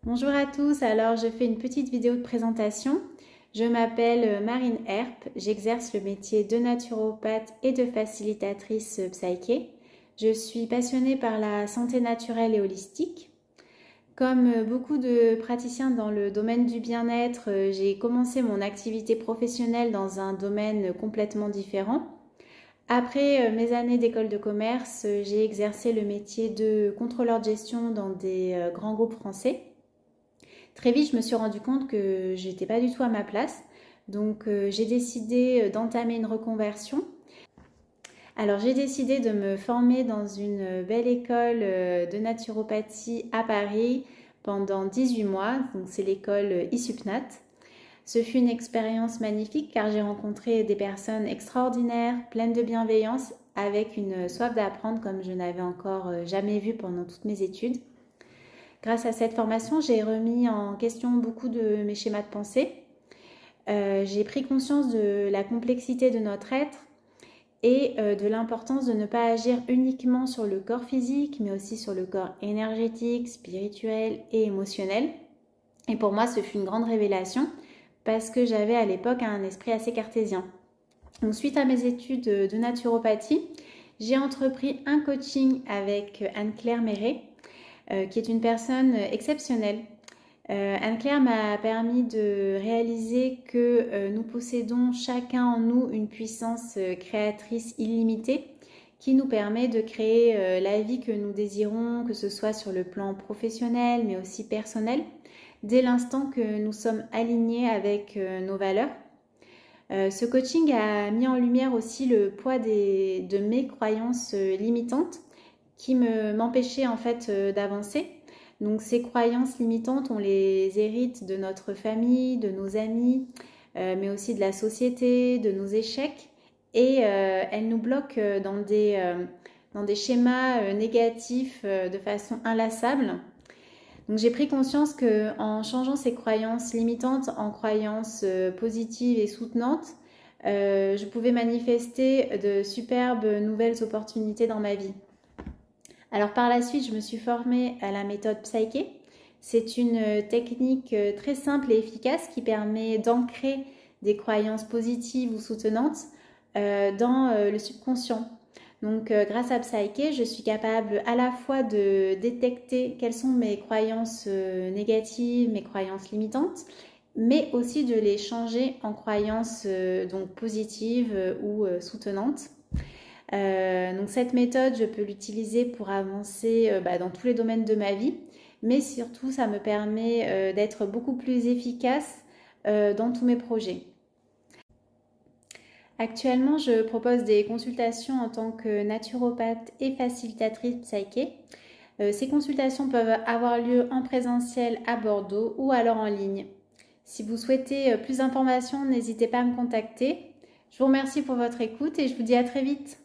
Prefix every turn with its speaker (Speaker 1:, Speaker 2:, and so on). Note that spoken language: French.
Speaker 1: Bonjour à tous, alors je fais une petite vidéo de présentation. Je m'appelle Marine Herp, j'exerce le métier de naturopathe et de facilitatrice psyché. Je suis passionnée par la santé naturelle et holistique. Comme beaucoup de praticiens dans le domaine du bien-être, j'ai commencé mon activité professionnelle dans un domaine complètement différent. Après mes années d'école de commerce, j'ai exercé le métier de contrôleur de gestion dans des grands groupes français. Très vite, je me suis rendu compte que j'étais pas du tout à ma place. Donc, j'ai décidé d'entamer une reconversion. Alors, j'ai décidé de me former dans une belle école de naturopathie à Paris pendant 18 mois. Donc, c'est l'école ISUPNAT. Ce fut une expérience magnifique car j'ai rencontré des personnes extraordinaires, pleines de bienveillance, avec une soif d'apprendre comme je n'avais encore jamais vu pendant toutes mes études. Grâce à cette formation, j'ai remis en question beaucoup de mes schémas de pensée. J'ai pris conscience de la complexité de notre être et de l'importance de ne pas agir uniquement sur le corps physique, mais aussi sur le corps énergétique, spirituel et émotionnel. Et pour moi, ce fut une grande révélation parce que j'avais à l'époque un esprit assez cartésien. Donc, suite à mes études de naturopathie, j'ai entrepris un coaching avec Anne-Claire Méret, qui est une personne exceptionnelle. Anne-Claire m'a permis de réaliser que nous possédons chacun en nous une puissance créatrice illimitée qui nous permet de créer la vie que nous désirons, que ce soit sur le plan professionnel mais aussi personnel, dès l'instant que nous sommes alignés avec nos valeurs. Ce coaching a mis en lumière aussi le poids de mes croyances limitantes qui m'empêchaient en fait d'avancer. Donc ces croyances limitantes, on les hérite de notre famille, de nos amis, mais aussi de la société, de nos échecs. Et elles nous bloquent dans des schémas négatifs de façon inlassable. Donc j'ai pris conscience qu'en changeant ces croyances limitantes en croyances positives et soutenantes, je pouvais manifester de superbes nouvelles opportunités dans ma vie. Alors par la suite, je me suis formée à la méthode Psyché. C'est une technique très simple et efficace qui permet d'ancrer des croyances positives ou soutenantes dans le subconscient. Donc grâce à Psyché, je suis capable à la fois de détecter quelles sont mes croyances négatives, mes croyances limitantes, mais aussi de les changer en croyances donc positives ou soutenantes. Donc cette méthode, je peux l'utiliser pour avancer dans tous les domaines de ma vie, mais surtout ça me permet d'être beaucoup plus efficace dans tous mes projets. Actuellement, je propose des consultations en tant que naturopathe et facilitatrice psyché. Ces consultations peuvent avoir lieu en présentiel à Bordeaux ou alors en ligne. Si vous souhaitez plus d'informations, n'hésitez pas à me contacter. Je vous remercie pour votre écoute et je vous dis à très vite.